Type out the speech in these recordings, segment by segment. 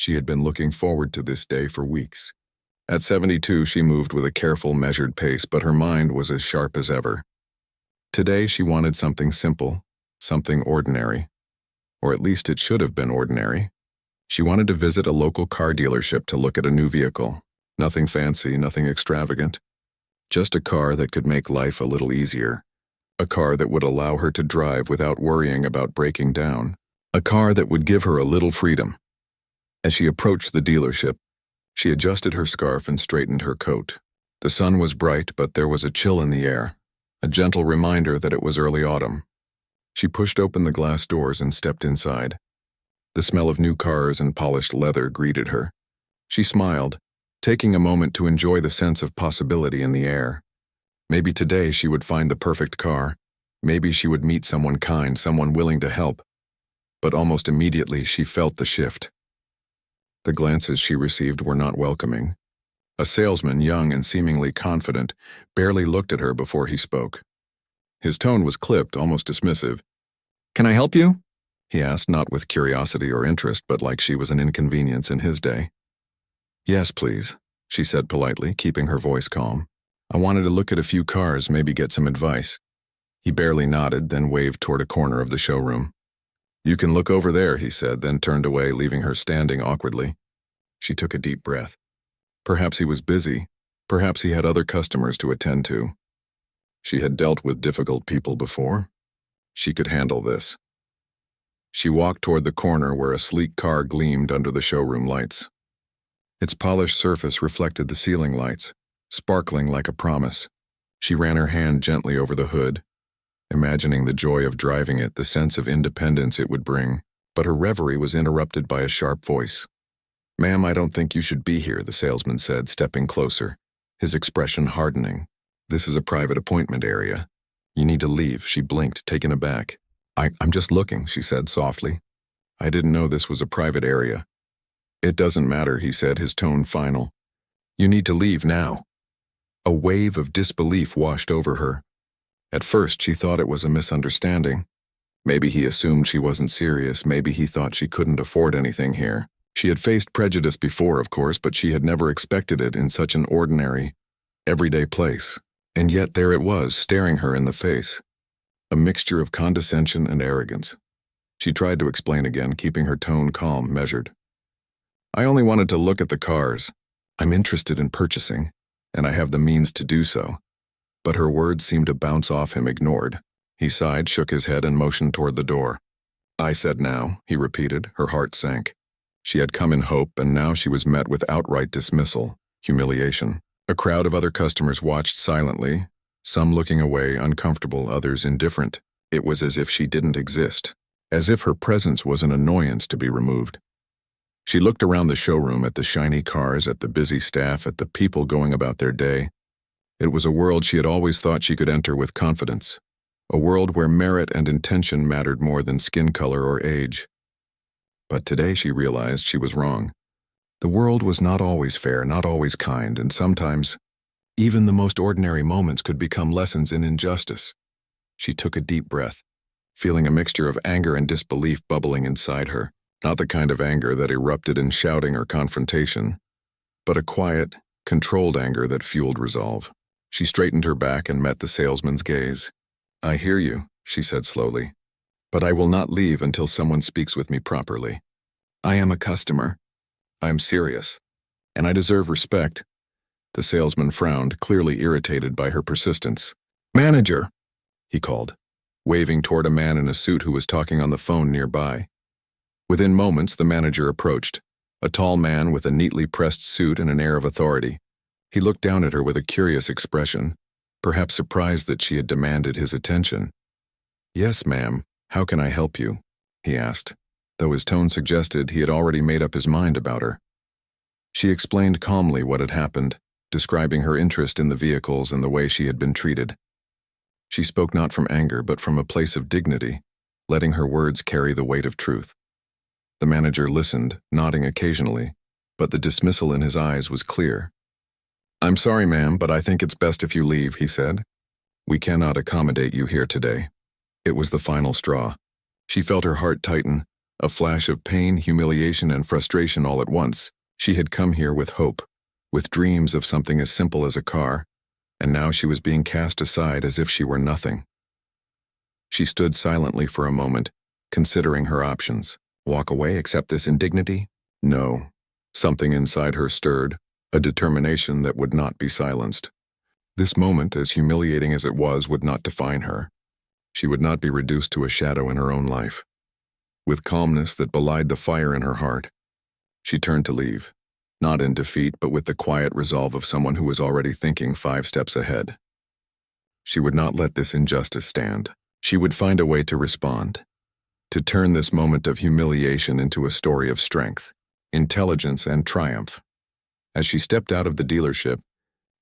She had been looking forward to this day for weeks. At 72, she moved with a careful, measured pace, but her mind was as sharp as ever. Today, she wanted something simple, something ordinary. Or at least it should have been ordinary. She wanted to visit a local car dealership to look at a new vehicle. Nothing fancy, nothing extravagant. Just a car that could make life a little easier. A car that would allow her to drive without worrying about breaking down. A car that would give her a little freedom. As she approached the dealership, she adjusted her scarf and straightened her coat. The sun was bright, but there was a chill in the air, a gentle reminder that it was early autumn. She pushed open the glass doors and stepped inside. The smell of new cars and polished leather greeted her. She smiled, taking a moment to enjoy the sense of possibility in the air. Maybe today she would find the perfect car. Maybe she would meet someone kind, someone willing to help. But almost immediately she felt the shift. The glances she received were not welcoming. A salesman, young and seemingly confident, barely looked at her before he spoke. His tone was clipped, almost dismissive. "Can I help you?" he asked, not with curiosity or interest, but like she was an inconvenience in his day. "Yes, please," she said politely, keeping her voice calm. "I wanted to look at a few cars, maybe get some advice." He barely nodded, then waved toward a corner of the showroom. "You can look over there," he said, then turned away, leaving her standing awkwardly. She took a deep breath. Perhaps he was busy. Perhaps he had other customers to attend to. She had dealt with difficult people before. She could handle this. She walked toward the corner where a sleek car gleamed under the showroom lights. Its polished surface reflected the ceiling lights, sparkling like a promise. She ran her hand gently over the hood, imagining the joy of driving it, the sense of independence it would bring. But her reverie was interrupted by a sharp voice. "Ma'am, I don't think you should be here," the salesman said, stepping closer, his expression hardening. "This is a private appointment area. You need to leave." She blinked, taken aback. I'm just looking," she said softly. "I didn't know this was a private area." "It doesn't matter," he said, his tone final. "You need to leave now." A wave of disbelief washed over her. At first, she thought it was a misunderstanding. Maybe he assumed she wasn't serious. Maybe he thought she couldn't afford anything here. She had faced prejudice before, of course, but she had never expected it in such an ordinary, everyday place. And yet there it was, staring her in the face. A mixture of condescension and arrogance. She tried to explain again, keeping her tone calm, measured. "I only wanted to look at the cars. I'm interested in purchasing, and I have the means to do so." But her words seemed to bounce off him, ignored. He sighed, shook his head, and motioned toward the door. "I said now," he repeated. Her heart sank. She had come in hope, and now she was met with outright dismissal, humiliation. A crowd of other customers watched silently, some looking away, uncomfortable, others indifferent. It was as if she didn't exist, as if her presence was an annoyance to be removed. She looked around the showroom at the shiny cars, at the busy staff, at the people going about their day. It was a world she had always thought she could enter with confidence, a world where merit and intention mattered more than skin color or age. But today she realized she was wrong. The world was not always fair, not always kind, and sometimes even the most ordinary moments could become lessons in injustice. She took a deep breath, feeling a mixture of anger and disbelief bubbling inside her, not the kind of anger that erupted in shouting or confrontation, but a quiet, controlled anger that fueled resolve. She straightened her back and met the salesman's gaze. "I hear you," she said slowly, "but I will not leave until someone speaks with me properly. I am a customer. I am serious, and I deserve respect." The salesman frowned, clearly irritated by her persistence. "Manager," he called, waving toward a man in a suit who was talking on the phone nearby. Within moments, the manager approached, a tall man with a neatly pressed suit and an air of authority. He looked down at her with a curious expression, perhaps surprised that she had demanded his attention. "Yes, ma'am, how can I help you?" he asked, though his tone suggested he had already made up his mind about her. She explained calmly what had happened, describing her interest in the vehicles and the way she had been treated. She spoke not from anger, but from a place of dignity, letting her words carry the weight of truth. The manager listened, nodding occasionally, but the dismissal in his eyes was clear. "I'm sorry, ma'am, but I think it's best if you leave," he said. "We cannot accommodate you here today." It was the final straw. She felt her heart tighten, A flash of pain, humiliation, and frustration all at once. She had come here with hope, with dreams of something as simple as a car, and now she was being cast aside as if she were nothing. She stood silently for a moment, considering her options. Walk away, accept this indignity? No. Something inside her stirred, a determination that would not be silenced. This moment, as humiliating as it was, would not define her. She would not be reduced to a shadow in her own life. With calmness that belied the fire in her heart, she turned to leave, not in defeat, but with the quiet resolve of someone who was already thinking 5 steps ahead. She would not let this injustice stand. She would find a way to respond, to turn this moment of humiliation into a story of strength, intelligence, and triumph. As she stepped out of the dealership,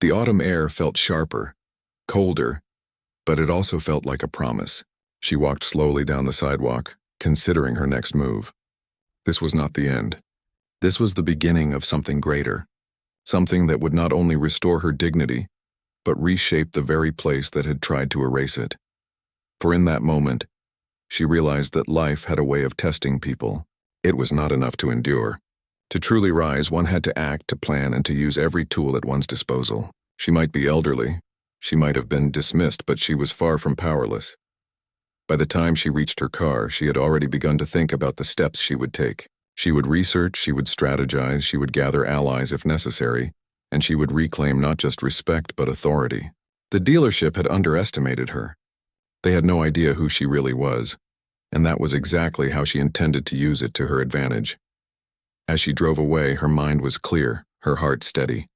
the autumn air felt sharper, colder, but it also felt like a promise. She walked slowly down the sidewalk, considering her next move. This was not the end. This was the beginning of something greater, something that would not only restore her dignity, but reshape the very place that had tried to erase it. For in that moment, she realized that life had a way of testing people. It was not enough to endure. To truly rise, one had to act, to plan, and to use every tool at one's disposal. She might be elderly, she might have been dismissed, but she was far from powerless. By the time she reached her car, she had already begun to think about the steps she would take. She would research, she would strategize, she would gather allies if necessary, and she would reclaim not just respect but authority. The dealership had underestimated her. They had no idea who she really was, and that was exactly how she intended to use it to her advantage. As she drove away, her mind was clear, her heart steady.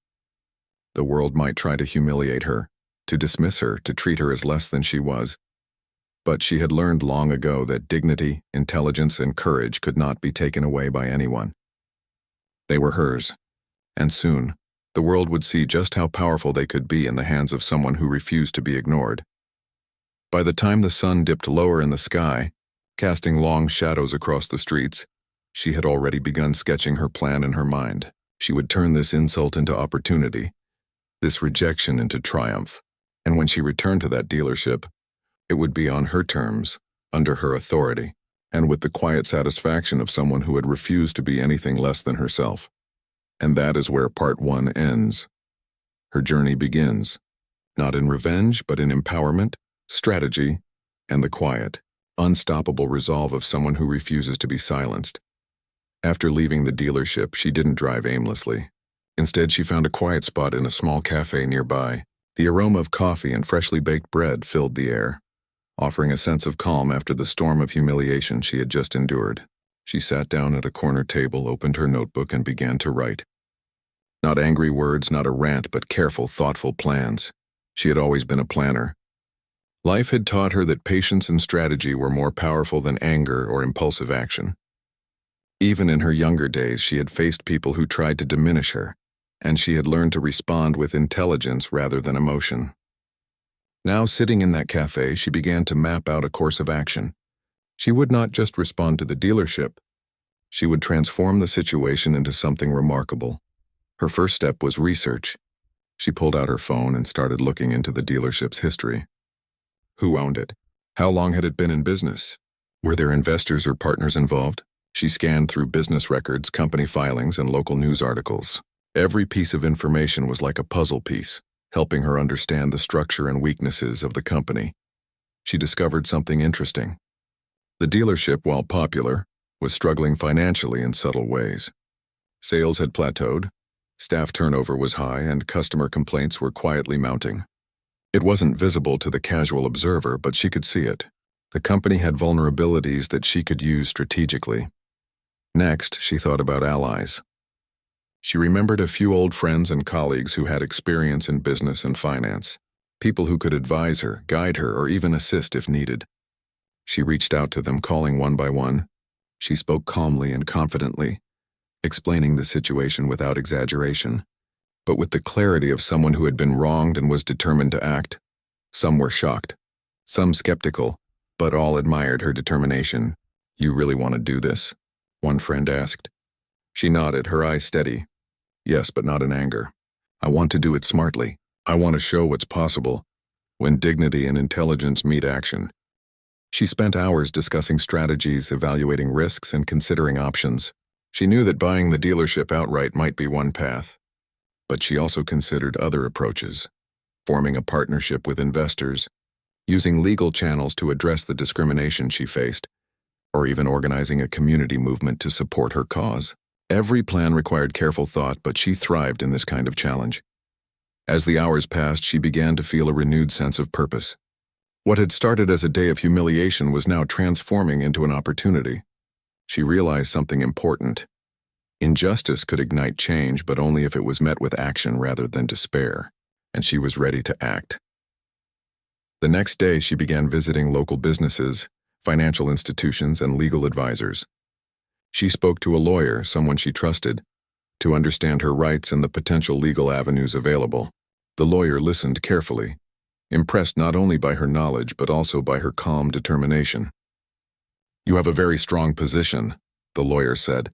The world might try to humiliate her, to dismiss her, to treat her as less than she was. But she had learned long ago that dignity, intelligence, and courage could not be taken away by anyone. They were hers, and soon, the world would see just how powerful they could be in the hands of someone who refused to be ignored. By the time the sun dipped lower in the sky, casting long shadows across the streets, she had already begun sketching her plan in her mind. She would turn this insult into opportunity, this rejection into triumph, and when she returned to that dealership, it would be on her terms, under her authority, and with the quiet satisfaction of someone who had refused to be anything less than herself. And that is where part 1 ends. Her journey begins, not in revenge, but in empowerment, strategy, and the quiet, unstoppable resolve of someone who refuses to be silenced. After leaving the dealership, she didn't drive aimlessly. Instead, she found a quiet spot in a small cafe nearby. The aroma of coffee and freshly baked bread filled the air, offering a sense of calm after the storm of humiliation she had just endured. She sat down at a corner table, opened her notebook, and began to write. Not angry words, not a rant, but careful, thoughtful plans. She had always been a planner. Life had taught her that patience and strategy were more powerful than anger or impulsive action. Even in her younger days, she had faced people who tried to diminish her, and she had learned to respond with intelligence rather than emotion. Now, sitting in that cafe, she began to map out a course of action. She would not just respond to the dealership. She would transform the situation into something remarkable. Her first step was research. She pulled out her phone and started looking into the dealership's history. Who owned it? How long had it been in business? Were there investors or partners involved? She scanned through business records, company filings, and local news articles. Every piece of information was like a puzzle piece, helping her understand the structure and weaknesses of the company. She discovered something interesting. The dealership, while popular, was struggling financially in subtle ways. Sales had plateaued, staff turnover was high, and customer complaints were quietly mounting. It wasn't visible to the casual observer, but she could see it. The company had vulnerabilities that she could use strategically. Next, she thought about allies. She remembered a few old friends and colleagues who had experience in business and finance, people who could advise her, guide her, or even assist if needed. She reached out to them, calling one by one. She spoke calmly and confidently, explaining the situation without exaggeration, but with the clarity of someone who had been wronged and was determined to act. Some were shocked, some skeptical, but all admired her determination. "You really want to do this?" one friend asked. She nodded, her eyes steady. "Yes, but not in anger. I want to do it smartly. I want to show what's possible when dignity and intelligence meet action." She spent hours discussing strategies, evaluating risks, and considering options. She knew that buying the dealership outright might be one path, but she also considered other approaches, forming a partnership with investors, using legal channels to address the discrimination she faced, or even organizing a community movement to support her cause. Every plan required careful thought, but she thrived in this kind of challenge. As the hours passed, she began to feel a renewed sense of purpose. What had started as a day of humiliation was now transforming into an opportunity. She realized something important. Injustice could ignite change, but only if it was met with action rather than despair, and she was ready to act. The next day, she began visiting local businesses, financial institutions, and legal advisors. She spoke to a lawyer, someone she trusted, to understand her rights and the potential legal avenues available. The lawyer listened carefully, impressed not only by her knowledge but also by her calm determination. "You have a very strong position," the lawyer said.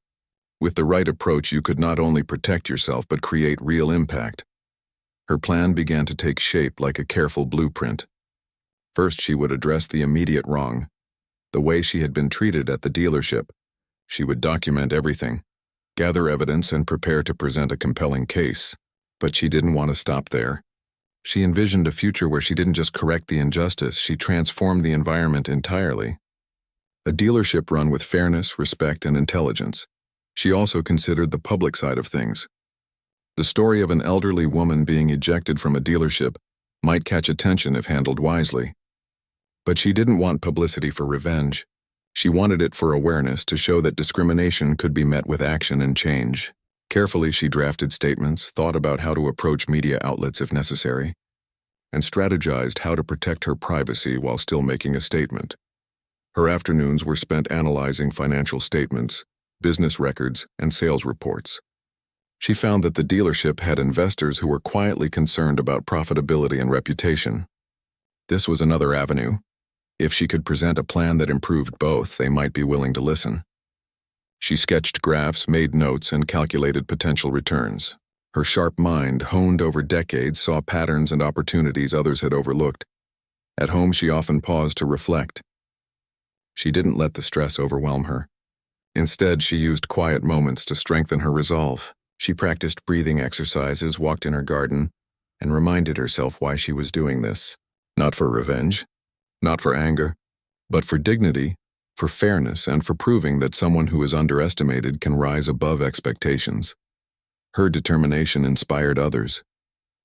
"With the right approach, you could not only protect yourself but create real impact." Her plan began to take shape like a careful blueprint. First, she would address the immediate wrong, the way she had been treated at the dealership. She would document everything, gather evidence, and prepare to present a compelling case. But she didn't want to stop there. She envisioned a future where she didn't just correct the injustice, she transformed the environment entirely. A dealership run with fairness, respect, and intelligence. She also considered the public side of things. The story of an elderly woman being ejected from a dealership might catch attention if handled wisely. But she didn't want publicity for revenge. She wanted it for awareness, to show that discrimination could be met with action and change. Carefully, she drafted statements, thought about how to approach media outlets if necessary, and strategized how to protect her privacy while still making a statement. Her afternoons were spent analyzing financial statements, business records, and sales reports. She found that the dealership had investors who were quietly concerned about profitability and reputation. This was another avenue. If she could present a plan that improved both, they might be willing to listen. She sketched graphs, made notes, and calculated potential returns. Her sharp mind, honed over decades, saw patterns and opportunities others had overlooked. At home, she often paused to reflect. She didn't let the stress overwhelm her. Instead, she used quiet moments to strengthen her resolve. She practiced breathing exercises, walked in her garden, and reminded herself why she was doing this. Not for revenge, not for anger, but for dignity, for fairness, and for proving that someone who is underestimated can rise above expectations. Her determination inspired others.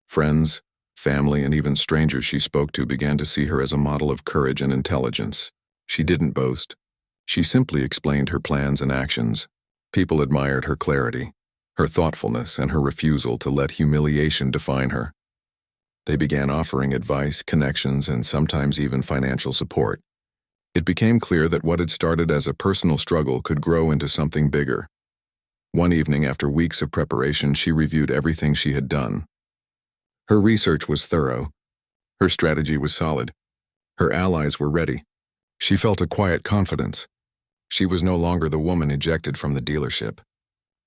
Friends, family, and even strangers she spoke to began to see her as a model of courage and intelligence. She didn't boast. She simply explained her plans and actions. People admired her clarity, her thoughtfulness, and her refusal to let humiliation define her. They began offering advice, connections, and sometimes even financial support. It became clear that what had started as a personal struggle could grow into something bigger. One evening, after weeks of preparation, she reviewed everything she had done. Her research was thorough. Her strategy was solid. Her allies were ready. She felt a quiet confidence. She was no longer the woman ejected from the dealership.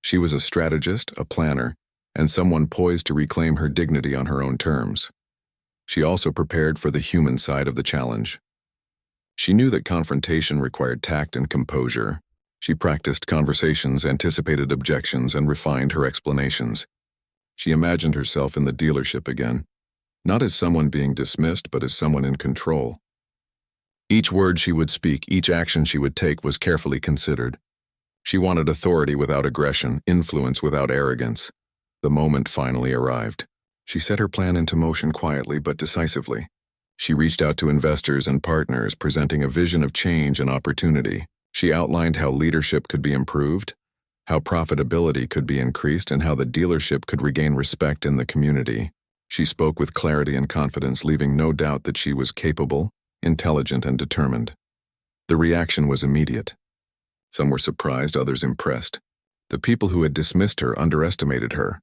She was a strategist, a planner, and someone poised to reclaim her dignity on her own terms. She also prepared for the human side of the challenge. She knew that confrontation required tact and composure. She practiced conversations, anticipated objections, and refined her explanations. She imagined herself in the dealership again, not as someone being dismissed, but as someone in control. Each word she would speak, each action she would take was carefully considered. She wanted authority without aggression, influence without arrogance. The moment finally arrived. She set her plan into motion quietly but decisively. She reached out to investors and partners, presenting a vision of change and opportunity. She outlined how leadership could be improved, how profitability could be increased, and how the dealership could regain respect in the community. She spoke with clarity and confidence, leaving no doubt that she was capable, intelligent, and determined. The reaction was immediate. Some were surprised, others impressed. The people who had dismissed her underestimated her,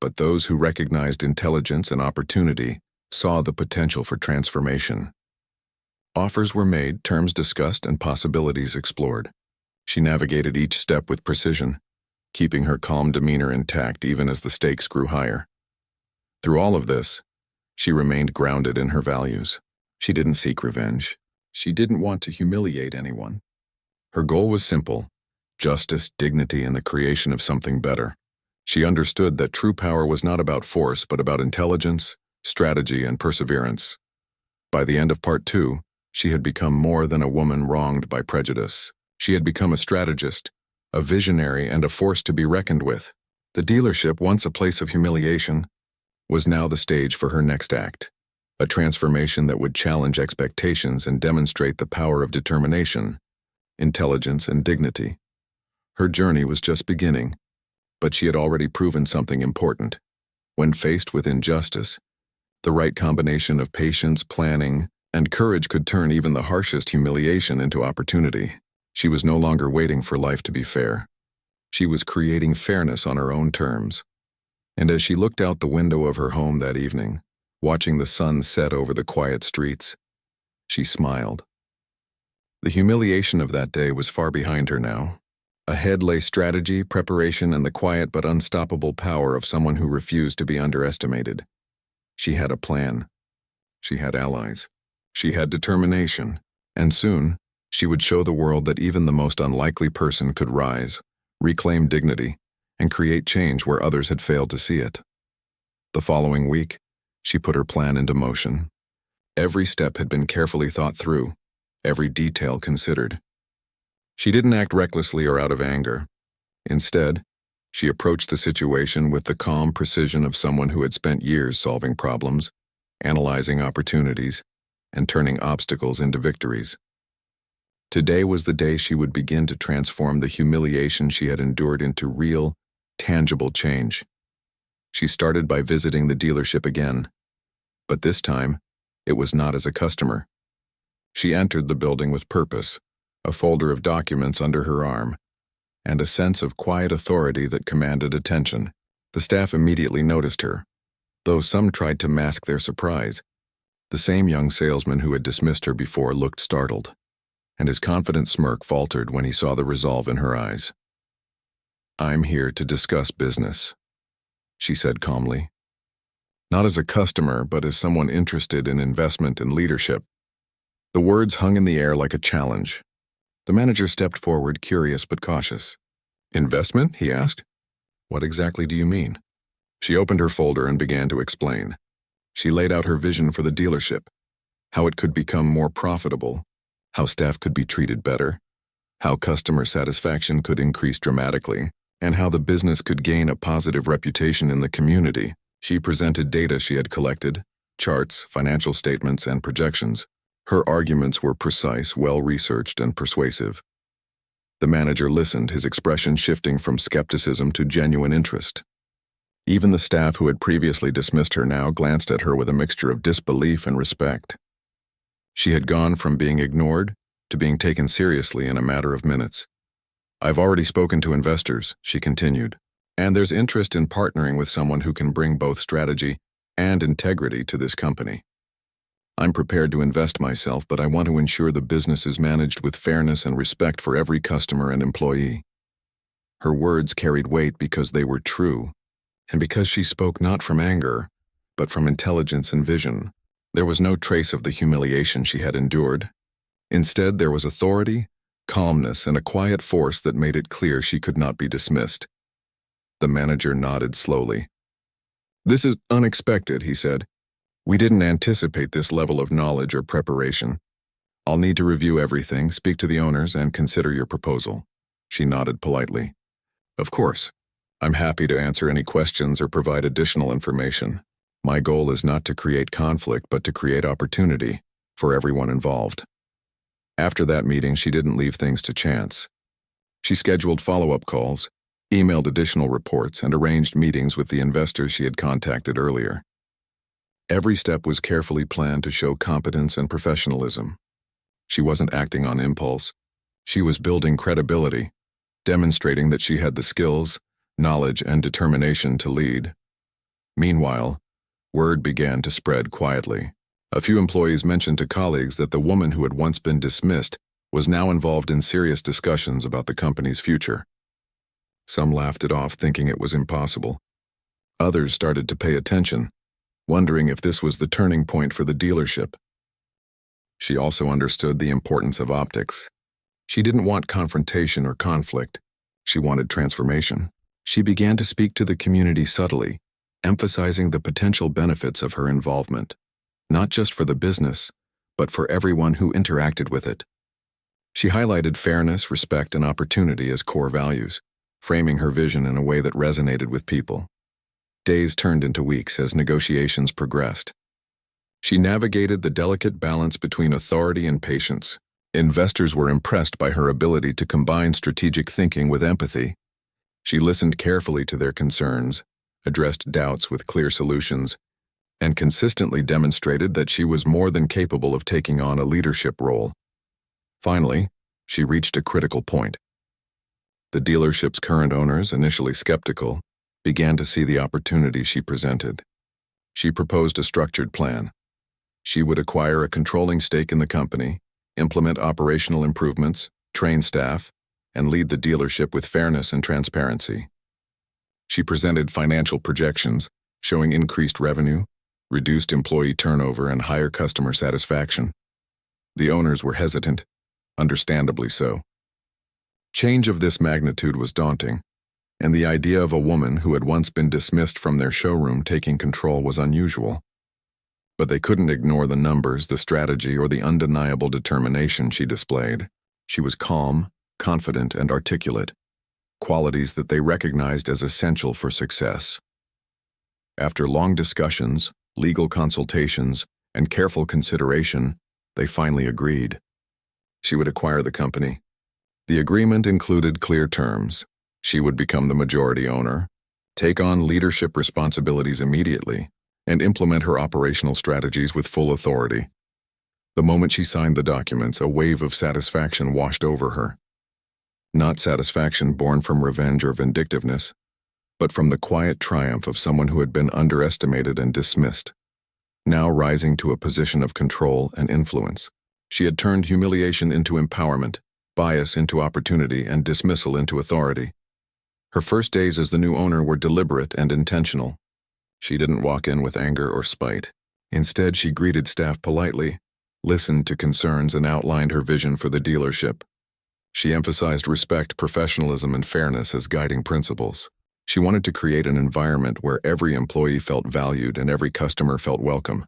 but those who recognized intelligence and opportunity saw the potential for transformation. Offers were made, terms discussed, and possibilities explored. She navigated each step with precision, keeping her calm demeanor intact even as the stakes grew higher. Through all of this, she remained grounded in her values. She didn't seek revenge. She didn't want to humiliate anyone. Her goal was simple: justice, dignity, and the creation of something better. She understood that true power was not about force, but about intelligence, strategy, and perseverance. By the end of part 2, she had become more than a woman wronged by prejudice. She had become a strategist, a visionary, and a force to be reckoned with. The dealership, once a place of humiliation, was now the stage for her next act, a transformation that would challenge expectations and demonstrate the power of determination, intelligence, and dignity. Her journey was just beginning, but she had already proven something important. When faced with injustice, the right combination of patience, planning, and courage could turn even the harshest humiliation into opportunity. She was no longer waiting for life to be fair. She was creating fairness on her own terms. And as she looked out the window of her home that evening, watching the sun set over the quiet streets, she smiled. The humiliation of that day was far behind her now. Ahead lay strategy, preparation, and the quiet but unstoppable power of someone who refused to be underestimated. She had a plan. She had allies. She had determination. And soon, she would show the world that even the most unlikely person could rise, reclaim dignity, and create change where others had failed to see it. The following week, she put her plan into motion. Every step had been carefully thought through, every detail considered. She didn't act recklessly or out of anger. Instead, she approached the situation with the calm precision of someone who had spent years solving problems, analyzing opportunities, and turning obstacles into victories. Today was the day she would begin to transform the humiliation she had endured into real, tangible change. She started by visiting the dealership again, but this time, it was not as a customer. She entered the building with purpose, a folder of documents under her arm, and a sense of quiet authority that commanded attention. The staff immediately noticed her, though some tried to mask their surprise. The same young salesman who had dismissed her before looked startled, and his confident smirk faltered when he saw the resolve in her eyes. "I'm here to discuss business," she said calmly. Not as a customer, but as someone interested in investment and leadership. The words hung in the air like a challenge. The manager stepped forward, curious but cautious. "Investment?" he asked. "What exactly do you mean?" She opened her folder and began to explain. She laid out her vision for the dealership, how it could become more profitable, how staff could be treated better, how customer satisfaction could increase dramatically, and how the business could gain a positive reputation in the community. She presented data she had collected, charts, financial statements, and projections. Her arguments were precise, well-researched, and persuasive. The manager listened, his expression shifting from skepticism to genuine interest. Even the staff who had previously dismissed her now glanced at her with a mixture of disbelief and respect. She had gone from being ignored to being taken seriously in a matter of minutes. "I've already spoken to investors," she continued, "and there's interest in partnering with someone who can bring both strategy and integrity to this company. I'm prepared to invest myself, but I want to ensure the business is managed with fairness and respect for every customer and employee." Her words carried weight because they were true, and because she spoke not from anger, but from intelligence and vision. There was no trace of the humiliation she had endured. Instead, there was authority, calmness, and a quiet force that made it clear she could not be dismissed. The manager nodded slowly. "This is unexpected," he said. "We didn't anticipate this level of knowledge or preparation. I'll need to review everything, speak to the owners, and consider your proposal." She nodded politely. "Of course. I'm happy to answer any questions or provide additional information. My goal is not to create conflict, but to create opportunity for everyone involved." After that meeting, she didn't leave things to chance. She scheduled follow-up calls, emailed additional reports, and arranged meetings with the investors she had contacted earlier. Every step was carefully planned to show competence and professionalism. She wasn't acting on impulse. She was building credibility, demonstrating that she had the skills, knowledge, and determination to lead. Meanwhile, word began to spread quietly. A few employees mentioned to colleagues that the woman who had once been dismissed was now involved in serious discussions about the company's future. Some laughed it off, thinking it was impossible. Others started to pay attention, wondering if this was the turning point for the dealership. She also understood the importance of optics. She didn't want confrontation or conflict. She wanted transformation. She began to speak to the community subtly, emphasizing the potential benefits of her involvement, not just for the business, but for everyone who interacted with it. She highlighted fairness, respect, and opportunity as core values, framing her vision in a way that resonated with people. Days turned into weeks as negotiations progressed. She navigated the delicate balance between authority and patience. Investors were impressed by her ability to combine strategic thinking with empathy. She listened carefully to their concerns, addressed doubts with clear solutions, and consistently demonstrated that she was more than capable of taking on a leadership role. Finally, she reached a critical point. The dealership's current owners, initially skeptical, began to see the opportunity she presented. She proposed a structured plan. She would acquire a controlling stake in the company, implement operational improvements, train staff, and lead the dealership with fairness and transparency. She presented financial projections showing increased revenue, reduced employee turnover, and higher customer satisfaction. The owners were hesitant, understandably so. Change of this magnitude was daunting, and the idea of a woman who had once been dismissed from their showroom taking control was unusual. But they couldn't ignore the numbers, the strategy, or the undeniable determination she displayed. She was calm, confident, and articulate, qualities that they recognized as essential for success. After long discussions, legal consultations, and careful consideration, they finally agreed. She would acquire the company. The agreement included clear terms. She would become the majority owner, take on leadership responsibilities immediately, and implement her operational strategies with full authority. The moment she signed the documents, a wave of satisfaction washed over her. Not satisfaction born from revenge or vindictiveness, but from the quiet triumph of someone who had been underestimated and dismissed. Now rising to a position of control and influence, she had turned humiliation into empowerment, bias into opportunity, and dismissal into authority. Her first days as the new owner were deliberate and intentional. She didn't walk in with anger or spite. Instead, she greeted staff politely, listened to concerns, and outlined her vision for the dealership. She emphasized respect, professionalism, and fairness as guiding principles. She wanted to create an environment where every employee felt valued and every customer felt welcome.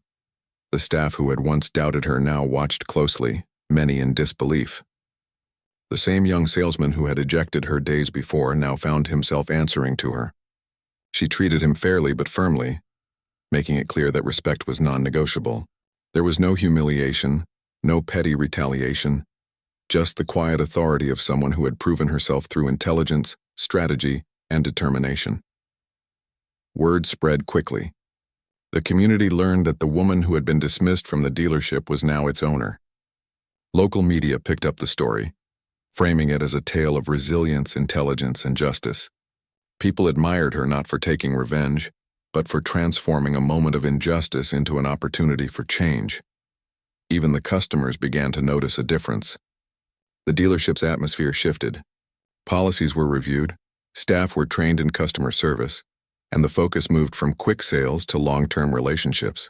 The staff who had once doubted her now watched closely, many in disbelief. The same young salesman who had ejected her days before now found himself answering to her. She treated him fairly but firmly, making it clear that respect was non-negotiable. There was no humiliation, no petty retaliation, just the quiet authority of someone who had proven herself through intelligence, strategy, and determination. Word spread quickly. The community learned that the woman who had been dismissed from the dealership was now its owner. Local media picked up the story, framing it as a tale of resilience, intelligence, and justice. People admired her not for taking revenge, but for transforming a moment of injustice into an opportunity for change. Even the customers began to notice a difference. The dealership's atmosphere shifted. Policies were reviewed, staff were trained in customer service, and the focus moved from quick sales to long-term relationships.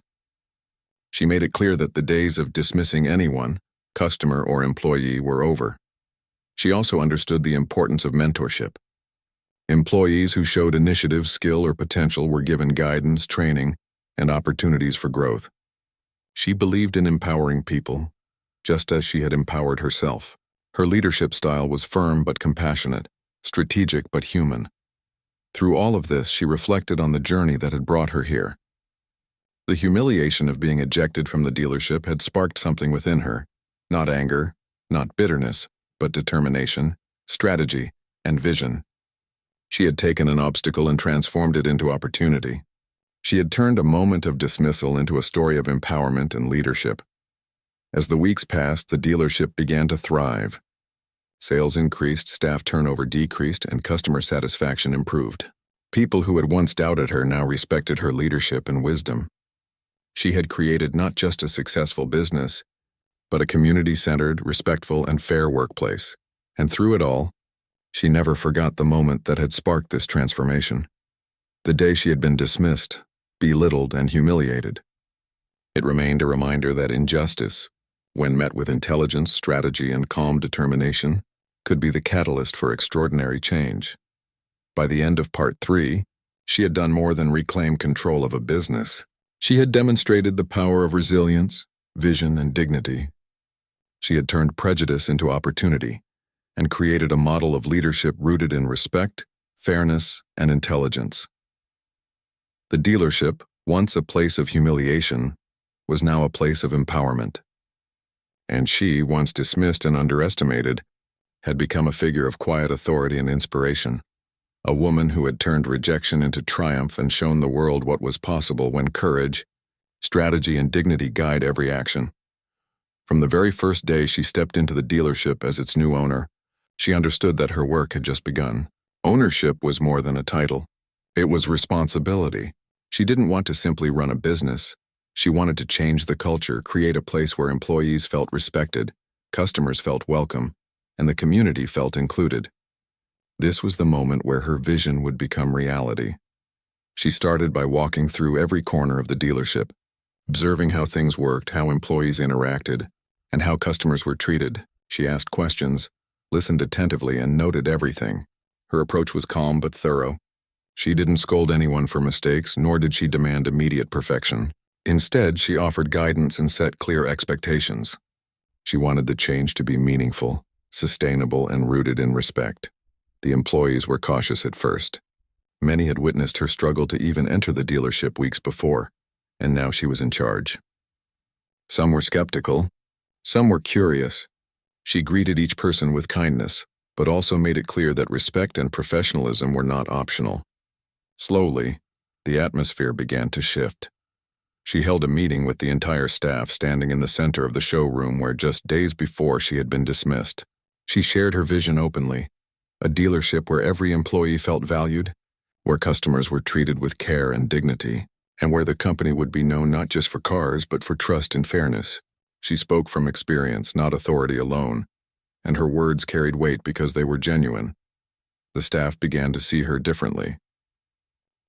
She made it clear that the days of dismissing anyone, customer or employee, were over. She also understood the importance of mentorship. Employees who showed initiative, skill, or potential were given guidance, training, and opportunities for growth. She believed in empowering people, just as she had empowered herself. Her leadership style was firm but compassionate, strategic but human. Through all of this, she reflected on the journey that had brought her here. The humiliation of being ejected from the dealership had sparked something within her, not anger, not bitterness, but determination, strategy, and vision. She had taken an obstacle and transformed it into opportunity. She had turned a moment of dismissal into a story of empowerment and leadership. As the weeks passed, the dealership began to thrive. Sales increased, staff turnover decreased, and customer satisfaction improved. People who had once doubted her now respected her leadership and wisdom. She had created not just a successful business, but a community-centered, respectful, and fair workplace. And through it all, she never forgot the moment that had sparked this transformation. The day she had been dismissed, belittled, and humiliated. It remained a reminder that injustice, when met with intelligence, strategy, and calm determination, could be the catalyst for extraordinary change. By the end of Part 3, she had done more than reclaim control of a business. She had demonstrated the power of resilience, vision, and dignity. She had turned prejudice into opportunity and created a model of leadership rooted in respect, fairness, and intelligence. The dealership, once a place of humiliation, was now a place of empowerment. And she, once dismissed and underestimated, had become a figure of quiet authority and inspiration, a woman who had turned rejection into triumph and shown the world what was possible when courage, strategy, and dignity guide every action. From the very first day she stepped into the dealership as its new owner, she understood that her work had just begun. Ownership was more than a title. It was responsibility. She didn't want to simply run a business. She wanted to change the culture, create a place where employees felt respected, customers felt welcome, and the community felt included. This was the moment where her vision would become reality. She started by walking through every corner of the dealership, observing how things worked, how employees interacted, and how customers were treated. She asked questions, listened attentively, and noted everything. Her approach was calm but thorough. She didn't scold anyone for mistakes, nor did she demand immediate perfection. Instead, she offered guidance and set clear expectations. She wanted the change to be meaningful, sustainable, and rooted in respect. The employees were cautious at first. Many had witnessed her struggle to even enter the dealership weeks before, and now she was in charge. Some were skeptical, some were curious. She greeted each person with kindness, but also made it clear that respect and professionalism were not optional. Slowly, the atmosphere began to shift. She held a meeting with the entire staff standing in the center of the showroom where just days before she had been dismissed. She shared her vision openly, a dealership where every employee felt valued, where customers were treated with care and dignity, and where the company would be known not just for cars but for trust and fairness. She spoke from experience, not authority alone, and her words carried weight because they were genuine. The staff began to see her differently.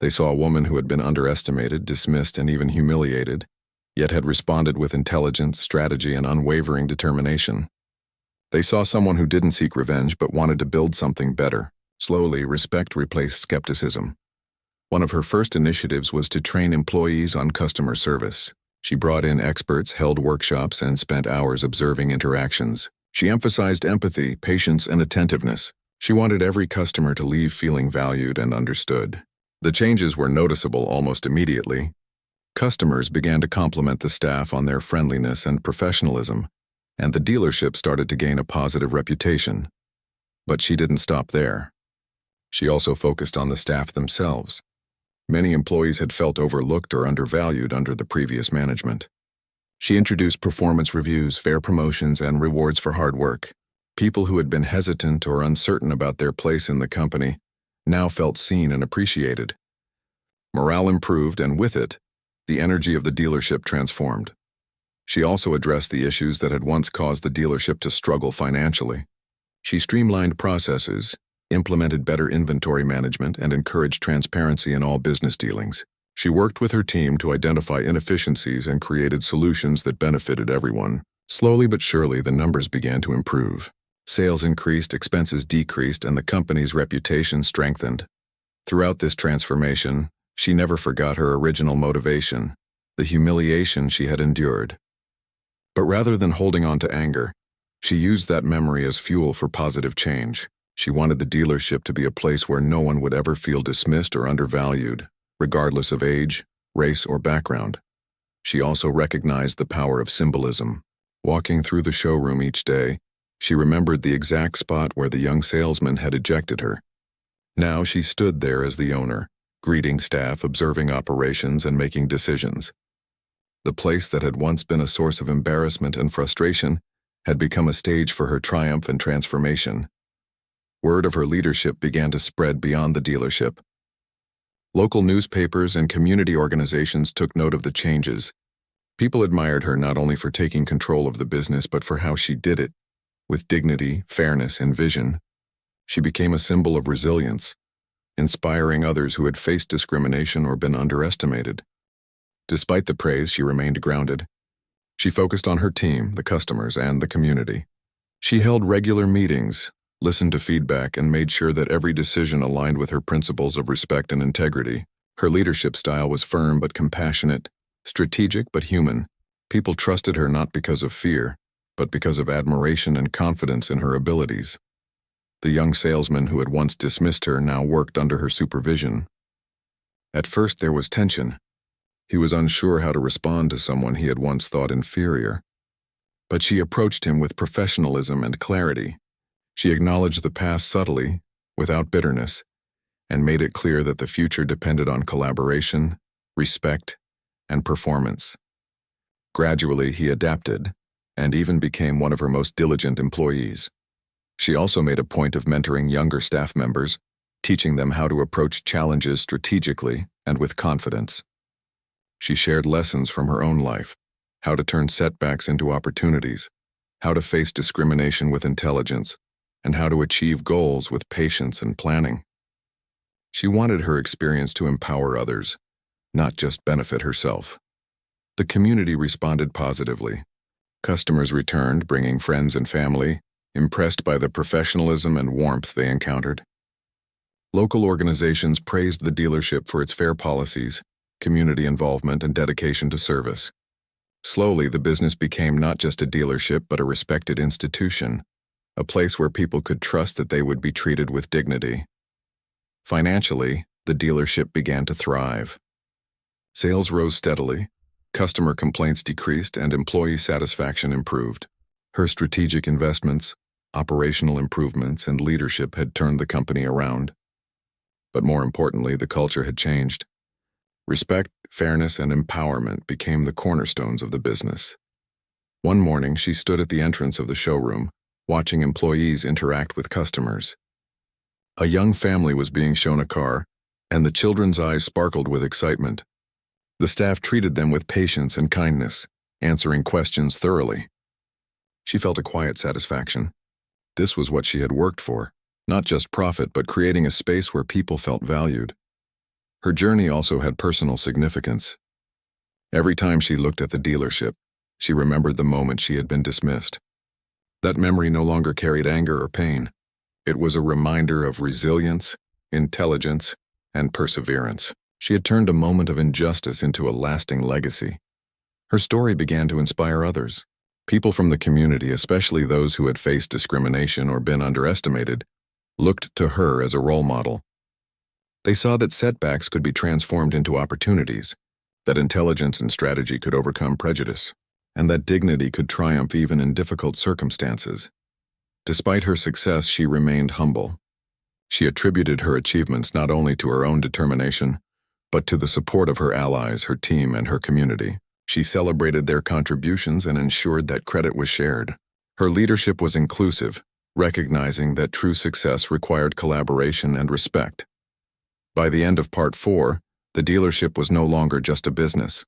They saw a woman who had been underestimated, dismissed, and even humiliated, yet had responded with intelligence, strategy, and unwavering determination. They saw someone who didn't seek revenge but wanted to build something better. Slowly, respect replaced skepticism. One of her first initiatives was to train employees on customer service. She brought in experts, held workshops, and spent hours observing interactions. She emphasized empathy, patience, and attentiveness. She wanted every customer to leave feeling valued and understood. The changes were noticeable almost immediately. Customers began to compliment the staff on their friendliness and professionalism, and the dealership started to gain a positive reputation. But she didn't stop there. She also focused on the staff themselves. Many employees had felt overlooked or undervalued under the previous management. She introduced performance reviews, fair promotions, and rewards for hard work. People who had been hesitant or uncertain about their place in the company now felt seen and appreciated. Morale improved, and with it, the energy of the dealership transformed. She also addressed the issues that had once caused the dealership to struggle financially. She streamlined processes, implemented better inventory management, and encouraged transparency in all business dealings. She worked with her team to identify inefficiencies and created solutions that benefited everyone. Slowly but surely, the numbers began to improve. Sales increased, expenses decreased, and the company's reputation strengthened. Throughout this transformation, she never forgot her original motivation, the humiliation she had endured. But rather than holding on to anger, she used that memory as fuel for positive change. She wanted the dealership to be a place where no one would ever feel dismissed or undervalued, regardless of age, race, or background. She also recognized the power of symbolism. Walking through the showroom each day, she remembered the exact spot where the young salesman had ejected her. Now she stood there as the owner, greeting staff, observing operations, and making decisions. The place that had once been a source of embarrassment and frustration had become a stage for her triumph and transformation. Word of her leadership began to spread beyond the dealership. Local newspapers and community organizations took note of the changes. People admired her not only for taking control of the business but for how she did it, with dignity, fairness, and vision. She became a symbol of resilience, inspiring others who had faced discrimination or been underestimated. Despite the praise, she remained grounded. She focused on her team, the customers, and the community. She held regular meetings, listened to feedback, and made sure that every decision aligned with her principles of respect and integrity. Her leadership style was firm but compassionate, strategic but human. People trusted her not because of fear, but because of admiration and confidence in her abilities. The young salesman who had once dismissed her now worked under her supervision. At first there was tension. He was unsure how to respond to someone he had once thought inferior. But she approached him with professionalism and clarity. She acknowledged the past subtly, without bitterness, and made it clear that the future depended on collaboration, respect, and performance. Gradually, he adapted, and even became one of her most diligent employees. She also made a point of mentoring younger staff members, teaching them how to approach challenges strategically and with confidence. She shared lessons from her own life, how to turn setbacks into opportunities, how to face discrimination with intelligence, and how to achieve goals with patience and planning. She wanted her experience to empower others, not just benefit herself. The community responded positively. Customers returned, bringing friends and family, impressed by the professionalism and warmth they encountered. Local organizations praised the dealership for its fair policies, community involvement, and dedication to service. Slowly, the business became not just a dealership but a respected institution, a place where people could trust that they would be treated with dignity. Financially, the dealership began to thrive. Sales rose steadily, customer complaints decreased, and employee satisfaction improved. Her strategic investments, operational improvements, and leadership had turned the company around. But more importantly, the culture had changed. Respect, fairness, and empowerment became the cornerstones of the business. One morning, she stood at the entrance of the showroom, watching employees interact with customers. A young family was being shown a car, and the children's eyes sparkled with excitement. The staff treated them with patience and kindness, answering questions thoroughly. She felt a quiet satisfaction. This was what she had worked for, not just profit, but creating a space where people felt valued. Her journey also had personal significance. Every time she looked at the dealership, she remembered the moment she had been dismissed. That memory no longer carried anger or pain. It was a reminder of resilience, intelligence, and perseverance. She had turned a moment of injustice into a lasting legacy. Her story began to inspire others. People from the community, especially those who had faced discrimination or been underestimated, looked to her as a role model. They saw that setbacks could be transformed into opportunities, that intelligence and strategy could overcome prejudice, and that dignity could triumph even in difficult circumstances. Despite her success, she remained humble. She attributed her achievements not only to her own determination, but to the support of her allies, her team, and her community. She celebrated their contributions and ensured that credit was shared. Her leadership was inclusive, recognizing that true success required collaboration and respect. By the end of Part 4, the dealership was no longer just a business.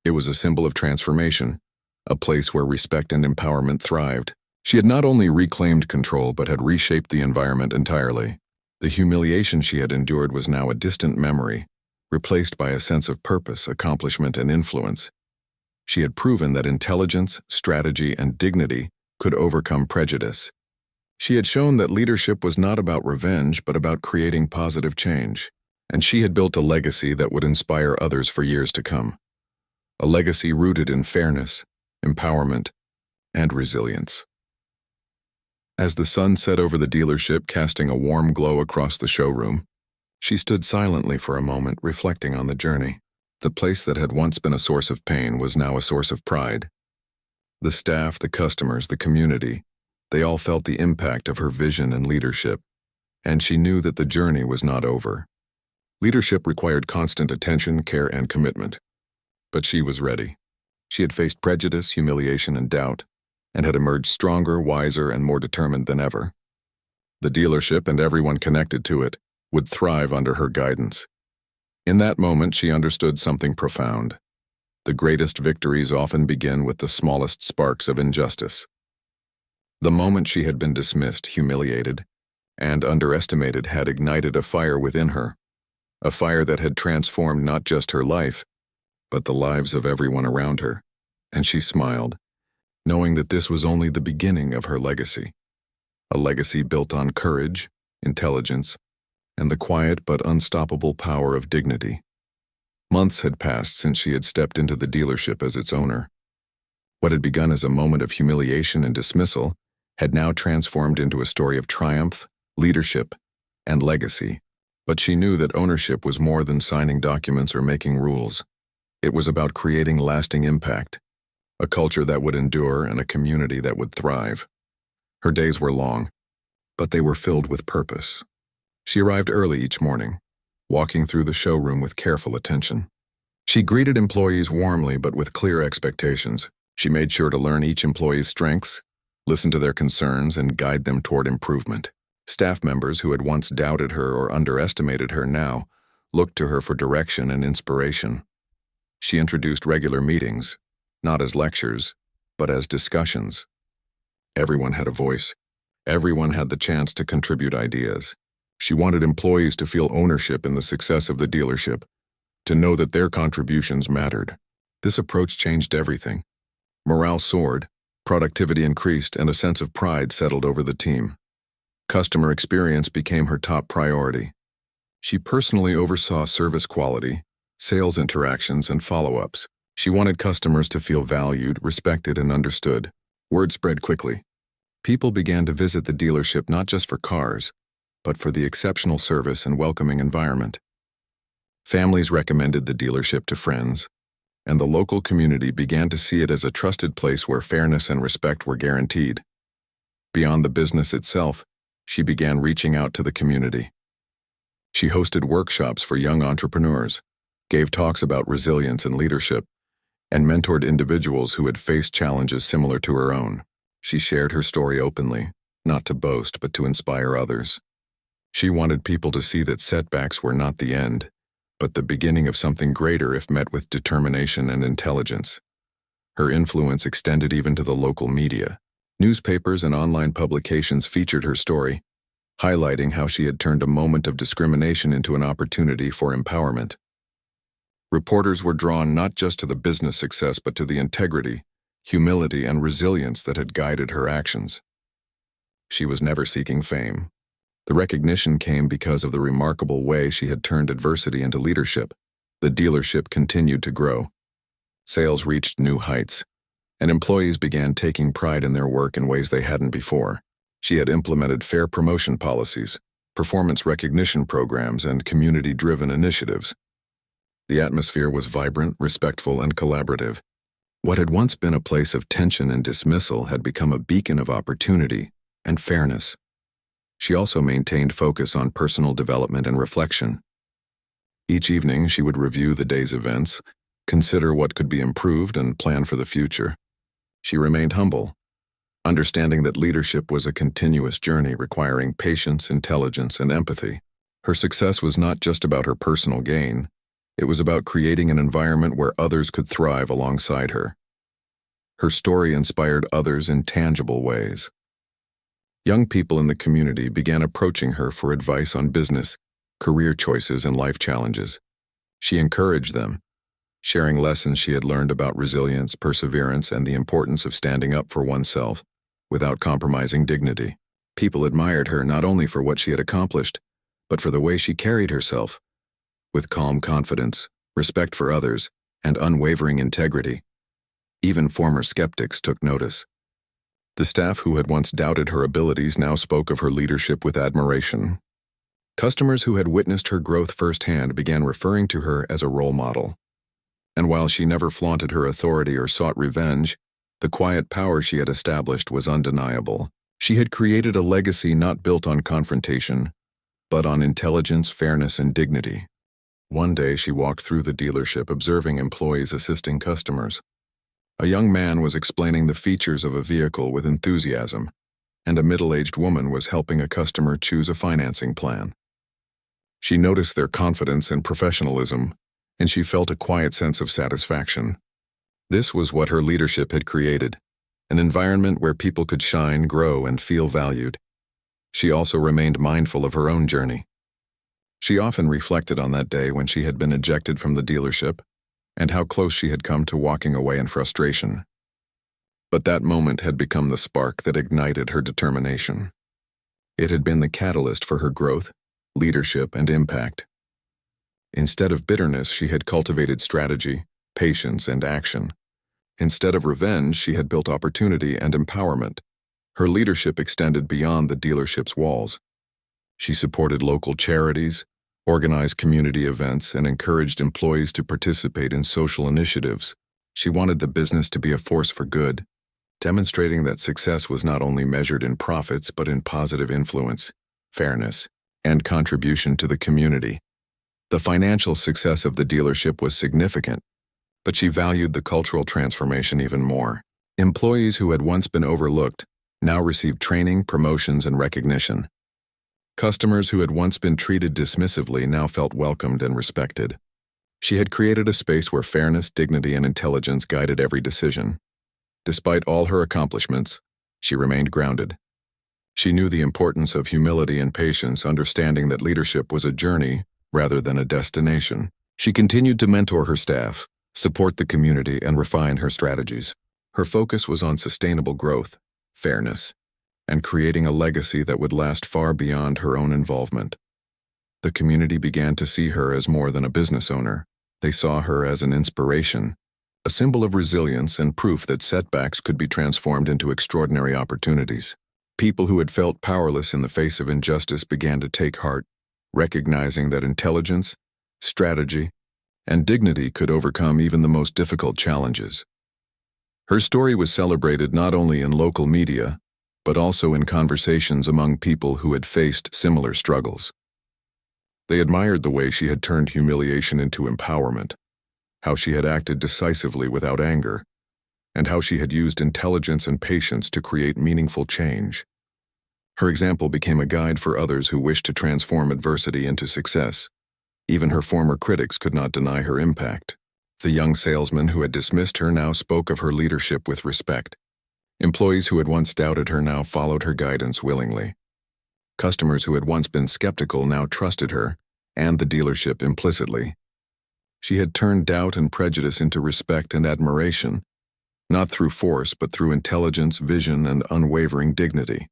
It was a symbol of transformation, a place where respect and empowerment thrived. She had not only reclaimed control but had reshaped the environment entirely. The humiliation she had endured was now a distant memory, replaced by a sense of purpose, accomplishment, and influence. She had proven that intelligence, strategy, and dignity could overcome prejudice. She had shown that leadership was not about revenge but about creating positive change, and she had built a legacy that would inspire others for years to come. A legacy rooted in fairness, empowerment, and resilience. As the sun set over the dealership, casting a warm glow across the showroom, she stood silently for a moment, reflecting on the journey. The place that had once been a source of pain was now a source of pride. The staff, the customers, the community, they all felt the impact of her vision and leadership, and she knew that the journey was not over. Leadership required constant attention, care, and commitment. But she was ready. She had faced prejudice, humiliation, and doubt, and had emerged stronger, wiser, and more determined than ever. The dealership and everyone connected to it would thrive under her guidance. In that moment, she understood something profound. The greatest victories often begin with the smallest sparks of injustice. The moment she had been dismissed, humiliated, and underestimated had ignited a fire within her, a fire that had transformed not just her life, but the lives of everyone around her. and she smiled, knowing that this was only the beginning of her legacy. A legacy built on courage, intelligence, and the quiet but unstoppable power of dignity. Months had passed since she had stepped into the dealership as its owner. What had begun as a moment of humiliation and dismissal had now transformed into a story of triumph, leadership, and legacy. But she knew that ownership was more than signing documents or making rules. It was about creating lasting impact, a culture that would endure and a community that would thrive. Her days were long, but they were filled with purpose. She arrived early each morning, walking through the showroom with careful attention. She greeted employees warmly but with clear expectations. She made sure to learn each employee's strengths, listen to their concerns, and guide them toward improvement. Staff members who had once doubted her or underestimated her now looked to her for direction and inspiration. She introduced regular meetings, not as lectures, but as discussions. Everyone had a voice. Everyone had the chance to contribute ideas. She wanted employees to feel ownership in the success of the dealership, to know that their contributions mattered. This approach changed everything. Morale soared, productivity increased, and a sense of pride settled over the team. Customer experience became her top priority. She personally oversaw service quality, sales interactions, and follow-ups. She wanted customers to feel valued, respected, and understood. Word spread quickly. People began to visit the dealership not just for cars, but for the exceptional service and welcoming environment. Families recommended the dealership to friends, and the local community began to see it as a trusted place where fairness and respect were guaranteed. Beyond the business itself, she began reaching out to the community. She hosted workshops for young entrepreneurs, gave talks about resilience and leadership, and mentored individuals who had faced challenges similar to her own. She shared her story openly, not to boast but to inspire others. She wanted people to see that setbacks were not the end, but the beginning of something greater if met with determination and intelligence. Her influence extended even to the local media. Newspapers and online publications featured her story, highlighting how she had turned a moment of discrimination into an opportunity for empowerment. Reporters were drawn not just to the business success but to the integrity, humility, and resilience that had guided her actions. She was never seeking fame. The recognition came because of the remarkable way she had turned adversity into leadership. The dealership continued to grow. Sales reached new heights, and employees began taking pride in their work in ways they hadn't before. She had implemented fair promotion policies, performance recognition programs, and community-driven initiatives. The atmosphere was vibrant, respectful, and collaborative. What had once been a place of tension and dismissal had become a beacon of opportunity and fairness. She also maintained focus on personal development and reflection. Each evening, she would review the day's events, consider what could be improved, and plan for the future. She remained humble, understanding that leadership was a continuous journey requiring patience, intelligence, and empathy. Her success was not just about her personal gain. It was about creating an environment where others could thrive alongside her. Her story inspired others in tangible ways. Young people in the community began approaching her for advice on business, career choices, and life challenges. She encouraged them, sharing lessons she had learned about resilience, perseverance, and the importance of standing up for oneself without compromising dignity. People admired her not only for what she had accomplished, but for the way she carried herself, with calm confidence, respect for others, and unwavering integrity. Even former skeptics took notice. The staff who had once doubted her abilities now spoke of her leadership with admiration. Customers who had witnessed her growth firsthand began referring to her as a role model. And while she never flaunted her authority or sought revenge, the quiet power she had established was undeniable. She had created a legacy not built on confrontation, but on intelligence, fairness, and dignity. One day she walked through the dealership observing employees assisting customers. A young man was explaining the features of a vehicle with enthusiasm, and a middle-aged woman was helping a customer choose a financing plan. She noticed their confidence and professionalism, and she felt a quiet sense of satisfaction. This was what her leadership had created, an environment where people could shine, grow, and feel valued. She also remained mindful of her own journey. She often reflected on that day when she had been ejected from the dealership, and how close she had come to walking away in frustration. But that moment had become the spark that ignited her determination. It had been the catalyst for her growth, leadership, and impact. Instead of bitterness, she had cultivated strategy, patience, and action. Instead of revenge, she had built opportunity and empowerment. Her leadership extended beyond the dealership's walls. She supported local charities, organized community events, and encouraged employees to participate in social initiatives. She wanted the business to be a force for good, demonstrating that success was not only measured in profits but in positive influence, fairness, and contribution to the community. The financial success of the dealership was significant, but she valued the cultural transformation even more. Employees who had once been overlooked now received training, promotions, and recognition. Customers who had once been treated dismissively now felt welcomed and respected. She had created a space where fairness, dignity, and intelligence guided every decision. Despite all her accomplishments, she remained grounded. She knew the importance of humility and patience, understanding that leadership was a journey rather than a destination. She continued to mentor her staff, support the community, and refine her strategies. Her focus was on sustainable growth, fairness, and creating a legacy that would last far beyond her own involvement. The community began to see her as more than a business owner. They saw her as an inspiration, a symbol of resilience and proof that setbacks could be transformed into extraordinary opportunities. People who had felt powerless in the face of injustice began to take heart, recognizing that intelligence, strategy, and dignity could overcome even the most difficult challenges. Her story was celebrated not only in local media, but also in conversations among people who had faced similar struggles. They admired the way she had turned humiliation into empowerment, how she had acted decisively without anger, and how she had used intelligence and patience to create meaningful change. Her example became a guide for others who wished to transform adversity into success. Even her former critics could not deny her impact. The young salesman who had dismissed her now spoke of her leadership with respect. Employees who had once doubted her now followed her guidance willingly. Customers who had once been skeptical now trusted her, and the dealership implicitly. She had turned doubt and prejudice into respect and admiration, not through force but through intelligence, vision, and unwavering dignity.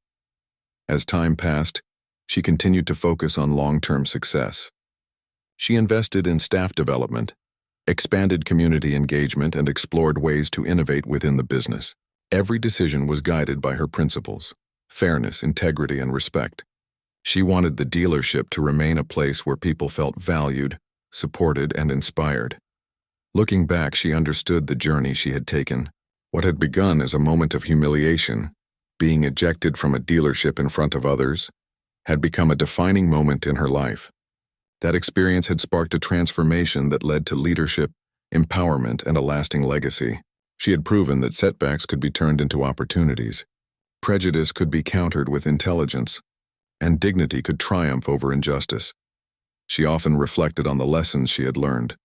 As time passed, she continued to focus on long-term success. She invested in staff development, expanded community engagement, and explored ways to innovate within the business. Every decision was guided by her principles: fairness, integrity, and respect. She wanted the dealership to remain a place where people felt valued, supported, and inspired. Looking back, she understood the journey she had taken. What had begun as a moment of humiliation, being ejected from a dealership in front of others, had become a defining moment in her life. That experience had sparked a transformation that led to leadership, empowerment, and a lasting legacy. She had proven that setbacks could be turned into opportunities, prejudice could be countered with intelligence, and dignity could triumph over injustice. She often reflected on the lessons she had learned,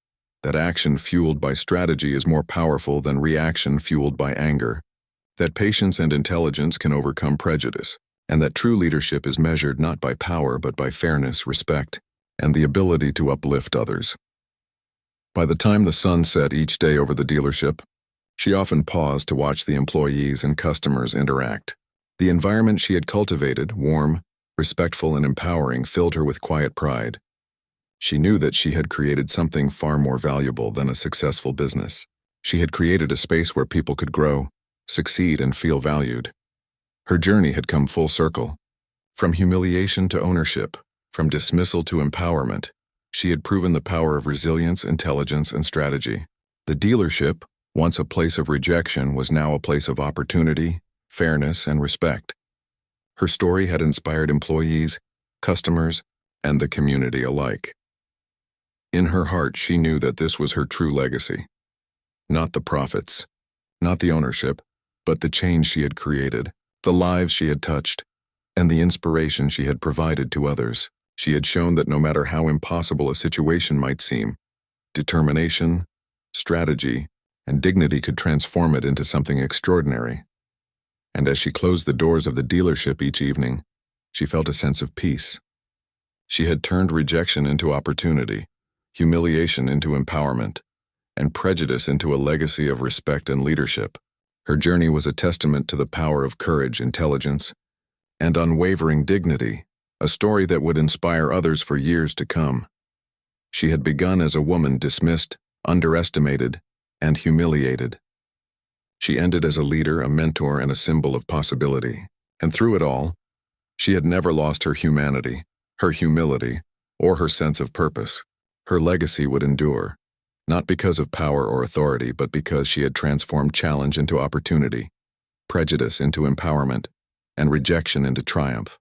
that action fueled by strategy is more powerful than reaction fueled by anger, that patience and intelligence can overcome prejudice, and that true leadership is measured not by power but by fairness, respect, and the ability to uplift others. By the time the sun set each day over the dealership, she often paused to watch the employees and customers interact. The environment she had cultivated, warm, respectful, and empowering, filled her with quiet pride. She knew that she had created something far more valuable than a successful business. She had created a space where people could grow, succeed, and feel valued. Her journey had come full circle. From humiliation to ownership, from dismissal to empowerment, she had proven the power of resilience, intelligence, and strategy. The dealership, once a place of rejection, was now a place of opportunity, fairness, and respect. Her story had inspired employees, customers, and the community alike. In her heart, she knew that this was her true legacy. Not the profits, not the ownership, but the change she had created, the lives she had touched, and the inspiration she had provided to others. She had shown that no matter how impossible a situation might seem, determination, strategy, and dignity could transform it into something extraordinary. And as she closed the doors of the dealership each evening, she felt a sense of peace. She had turned rejection into opportunity, humiliation into empowerment, and prejudice into a legacy of respect and leadership. Her journey was a testament to the power of courage, intelligence, and unwavering dignity, a story that would inspire others for years to come. She had begun as a woman dismissed, underestimated, and humiliated. She ended as a leader, a mentor, and a symbol of possibility. And through it all, she had never lost her humanity, her humility, or her sense of purpose. Her legacy would endure, not because of power or authority, but because she had transformed challenge into opportunity, prejudice into empowerment, and rejection into triumph.